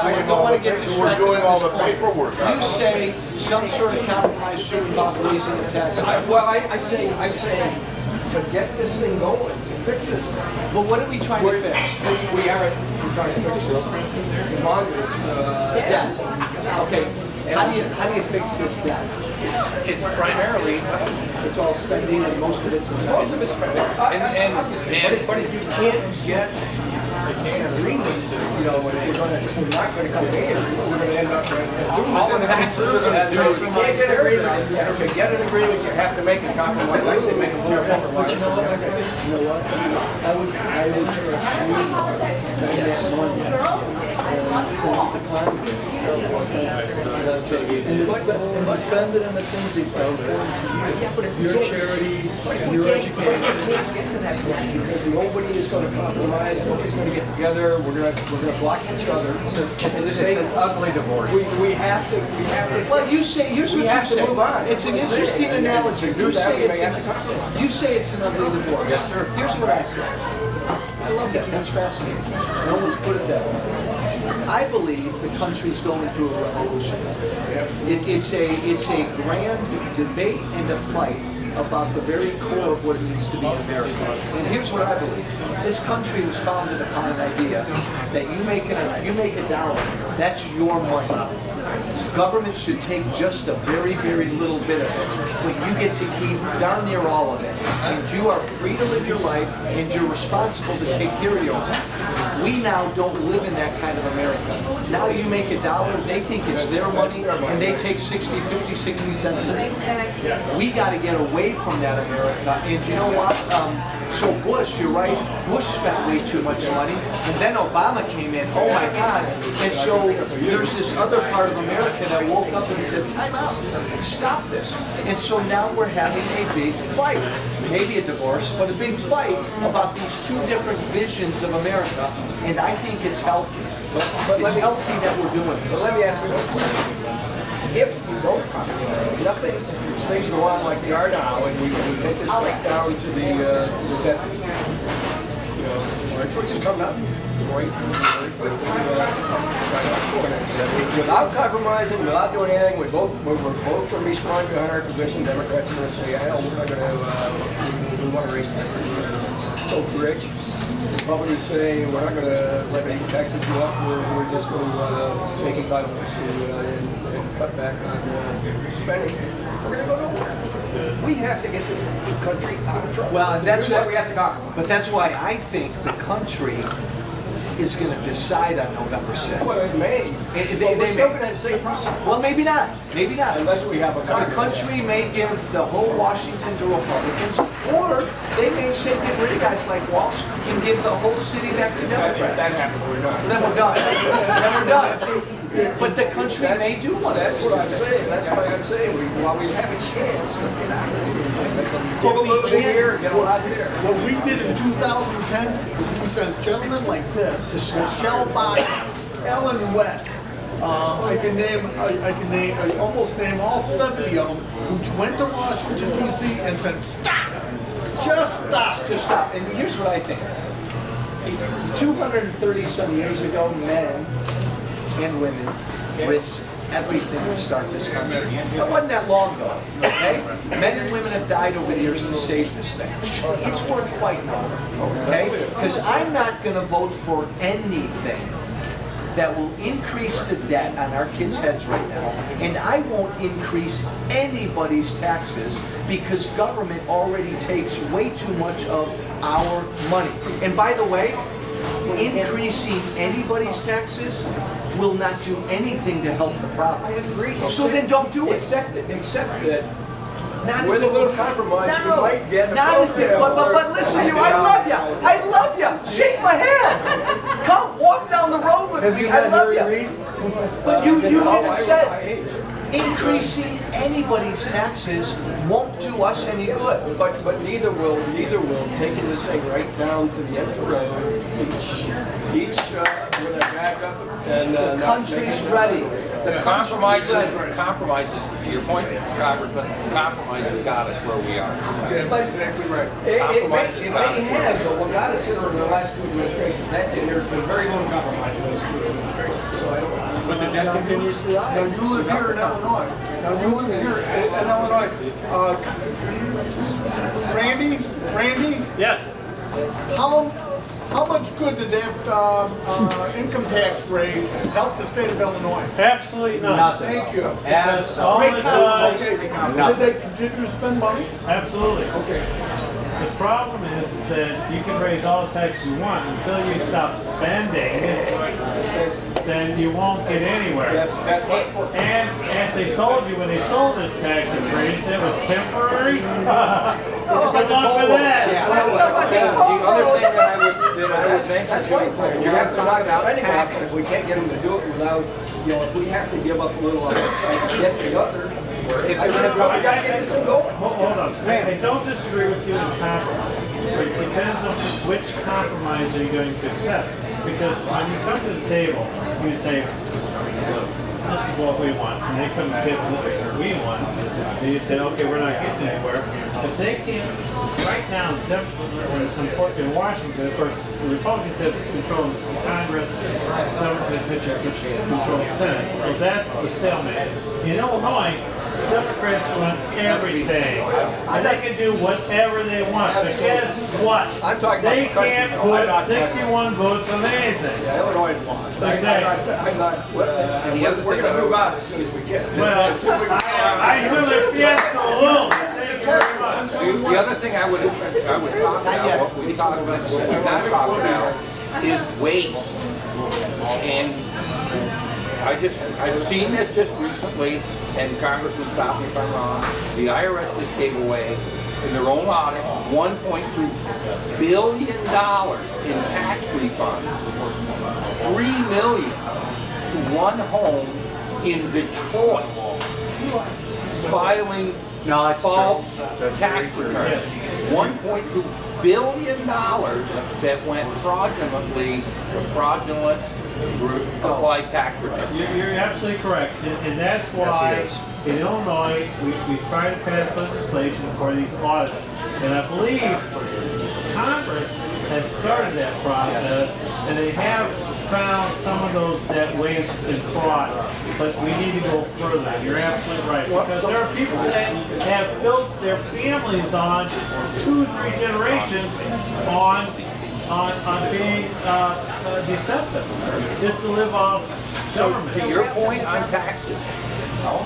I don't want to get distracted. We're doing all the on this point. paperwork. You say some sort of compromise should involve raising the tax. I'm saying to get this thing going, to fix this. But what are we trying to fix? We're trying to fix this humongous Debt. Okay. How do you fix this debt? It's primarily It's all spending and most of it's spending. But if you can't get an agreement, you know, if we're not going to come in, we're going to end up all the taxes are going to do. You can't get an agreement. To get an agreement, you have to make a compromise. I say make a little compromise. But you know what? I would spend that money and send the Congress. And spend it on the things that are important to you. Your charities, your education. We can't get to that point because nobody is going to compromise. Nobody's going to get together. We're going to block each other. It's an ugly divorce. We have to. Well, you say here's what you say. Move on. It's an interesting analogy. You say it's an ugly divorce. Yes, sir. Here's what I say. I love that. That's fascinating. No one's put it that way. I believe the country's going through a revolution. It's a grand debate and a fight about the very core of what it means to be American. And here's what I believe. This country was founded upon an idea that you make a dollar, that's your money. Government should take just a very, very little bit of it, but you get to keep darn near all of it. And you are free to live your life, and you're responsible to take care of your life. We now don't live in that kind of America. Now you make a dollar, they think it's their money, and they take 60, 50, 60 cents of it. We got to get away from that America, and you know what? So Bush, you're right, Bush spent way too much money, and then Obama came in, oh my God, and so there's this other part of America that woke up and said, time out, stop this. And so now we're having a big fight, maybe a divorce, but a big fight about these two different visions of America, and I think it's healthy. It's healthy that we're doing it. But let me ask you one question. If you don't compromise, nothing, things go on like they are now, and we take this right down to the debt. You know, our choices come up. Without compromising, without doing anything, we're both going to be strong behind our position. Democrats are going to say, "Hell, we're not going to. We want to raise taxes so rich." Republicans say we're not going to let any taxes go up. We're just going to take entitlements and cut back on spending. We're going to go nowhere. We have to get this country out of trouble. Well, and that's why we have to compromise. But that's why I think the country is going to decide on November 6th. Well, it may. We're still going to have the same problem. Well, maybe not. Maybe not. Unless we have a The country may give the whole Washington to Republicans, or they may say get rid of guys like Walsh and give the whole city back to Democrats. That happens, we're done. Then we're done. Then we're done. But the country may do one. That's what I'm saying. That's why I'm saying. While we have a chance, let's get out of this. Get a little bit here, get a lot there. What we did in 2010, we sent gentlemen like this, Michelle Biden, Ellen West. I can almost name all 70 of them who went to Washington D.C. and said, "Stop! Just stop! Just stop." And here's what I think. 230 some years ago, men and women risked everything to start this country. It wasn't that long ago, okay? Men and women have died over the years to save this thing. It's worth fighting over, okay? Because I'm not going to vote for anything that will increase the debt on our kids' heads right now, and I won't increase anybody's taxes because government already takes way too much of our money. And by the way, increasing anybody's taxes will not do anything to help the problem. I agree. So then don't do it. Except that Not with if a little compromise, we might get a not if it, but listen, I love you. I love you. Shake my hand. Come walk down the road with me. I love you. But you even said increasing anybody's taxes won't do us any good. But neither will taking this thing right down to the end of the road. each with their back up and The country's ready. The compromises, to your point, Congressman, compromises got us where we are. But exactly right. It may have, but what got us here in the last two administrations, there's been very little compromise in those two administrations. So I don't. But the debt continues to rise. Now you live here in Illinois. Randy? Yes. How much good did that income tax raise help the state of Illinois? Absolutely not. Thank you. That's all it does. Did they continue to spend money? Absolutely. Okay. The problem is that you can raise all the taxes you want until you stop spending, then you won't get anywhere. That's what. And as they told you when they sold this tax increase, it was temporary. Good luck with that. The other thing that I would think, That's right. You have to talk about spending enough, but if we can't get them to do it without, if we have to give up a little on one side to get the other, we gotta get this thing going. Hold on. I don't disagree with you in compromise. It depends on which compromise are you going to accept. Because when you come to the table, you say, look, this is what we want. And they come to the table, this is what we want. And you say, okay, we're not getting anywhere. If they can't, right now, unfortunately in Washington, of course, the Republicans have control of Congress, Democrats have control of the Senate. So that's the stalemate. In Illinois, Democrats want everything. And they can do whatever they want. But guess what? They can't put 61 votes on anything. Yeah, Illinois is lost. Exactly. We're going to move out as soon as we can. Well, I assume absolutely. Thank you very much. the other thing I would talk about, what we talk about, what we not talk about is waste. And I've seen this just recently, and Congressman, stop me if I'm wrong, the IRS just gave away, in their own audit, $1.2 billion in tax refunds. $3 million to one home in Detroit filing false tax returns. $1.2 billion that went fraudulently to fraudulent applied tax returns. You're absolutely correct, and that's why in Illinois we try to pass legislation for these audits. And I believe Congress has started that process, and they have found some of that waste and fraud, but we need to go further. You're absolutely right, because there are people that have built their families on 2-3 generations on being deceptive, just to live off government. To your point on taxes,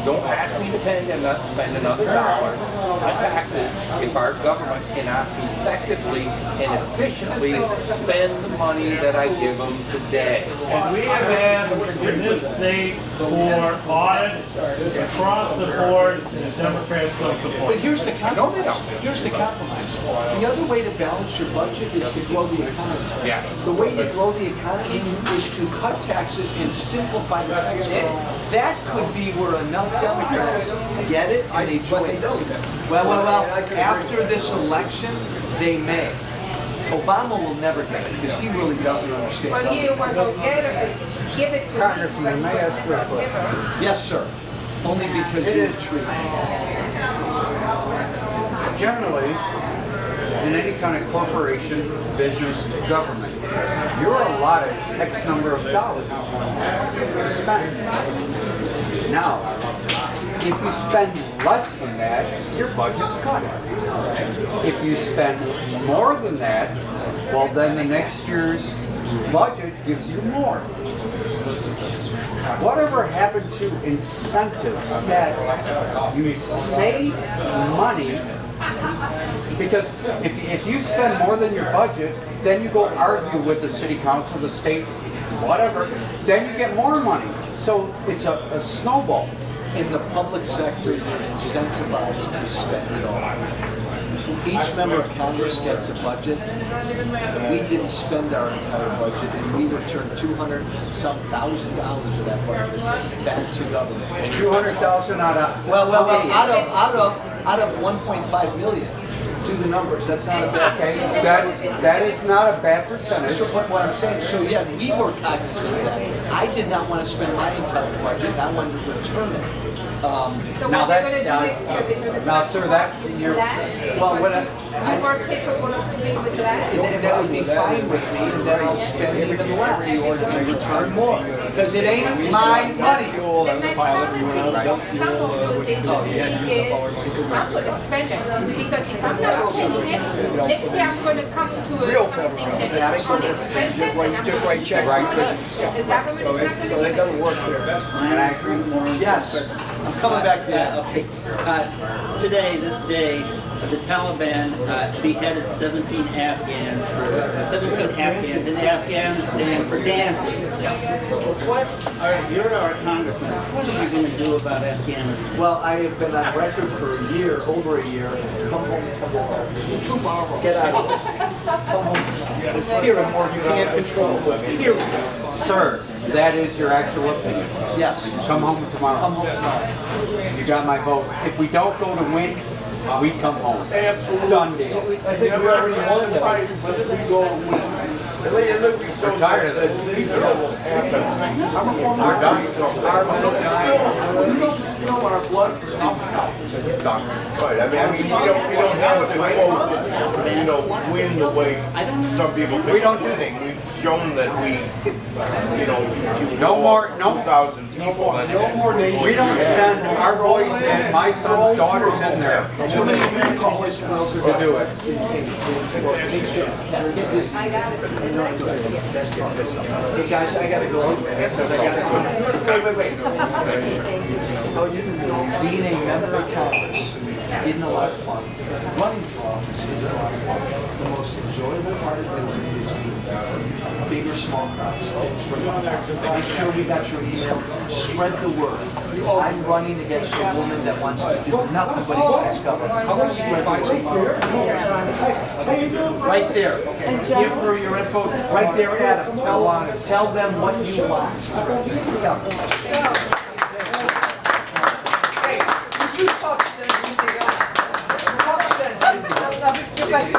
don't ask me to spend another dollar on taxes if our government cannot effectively and efficiently spend the money that I give them today. And we have asked in this state for audits across the board, and Democrats don't support. But here's the No, compromise. they don't. Here's the compromise. The other way to balance your budget is to grow the economy. Yeah. The way to grow the economy is to cut taxes and simplify the tax code. That could be where enough Democrats get it and they join it. Well, after this election, they may. Obama will never get it because he really doesn't understand. But he was okay to give it to Congressman, may I ask for a question? Yes, sir. Only because you treat me. Generally, in any kind of corporation, business, government, you're allotted X number of dollars to spend. Now, if you spend less than that, your budget's cut. If you spend more than that, well then the next year's budget gives you more. Whatever happened to incentives that you save money, because if you spend more than your budget, then you go argue with the city council, the state, whatever, then you get more money. So it's a snowball. In the public sector, you're incentivized to spend it all. Each member of Congress gets a budget. We didn't spend our entire budget, and we returned $200-some thousand of that budget back to government. And 200,000 out of Well, out of 1.5 million, do the numbers. That's not a bad. Okay, that is not a bad percentage. So what I'm saying, so yeah, we were cognizant of that. I did not want to spend my entire budget. I wanted to return it. So Now what they're that- gonna do next year, they're gonna. Now, sir, that you're. Well, when you more capable of doing with that? and that would be fine with me, and then I'll spend even less and return more, because it ain't my money. The mentality of some of those agencies is, I'm gonna spend it, because if I'm not spending it, next year I'm gonna come to something that is unexpected, and I'm Just write checks. The government is not So gonna it give it. doesn't work there. And I agree more. Yes, I'm coming back to that. Okay. Today, this day, the Taliban beheaded 17 Afghans in Afghanistan for dancing. You're our congressman. What are we going to do about Afghanistan? Well, I have been on record for a year, over a year. Come home tomorrow. Tomorrow. Get out of here. Come home tomorrow. Here, you can't control. Here. Sir, that is your actual opinion. Yes. Come home tomorrow. Come home tomorrow. You got my vote. If we don't go to win, we come home. Absolutely. Done deal. I think we already won the fight, but if we go to win. We're tired of this. We're done. You know our blood is not. Right, I mean, you don't have to quote, win the way some people think. We don't do winning. We've shown that we, No more, no. 2,000 people. We don't send our boys and my son's daughters in there Too many boys and girls to do it. Hey guys, I gotta go. Because I gotta go. Wait. Being a member of Congress isn't a lot of fun. Running for office is a lot of fun. The most enjoyable part of it is being big or small crowds. Make sure we got your email. Spread the word. I'm running against a woman that wants to do nothing but against government. Spread the word. Right there. Give her your info. Right there, Adam. Tell them what you want. Hey, would you talk sense into that? Talk sense into that.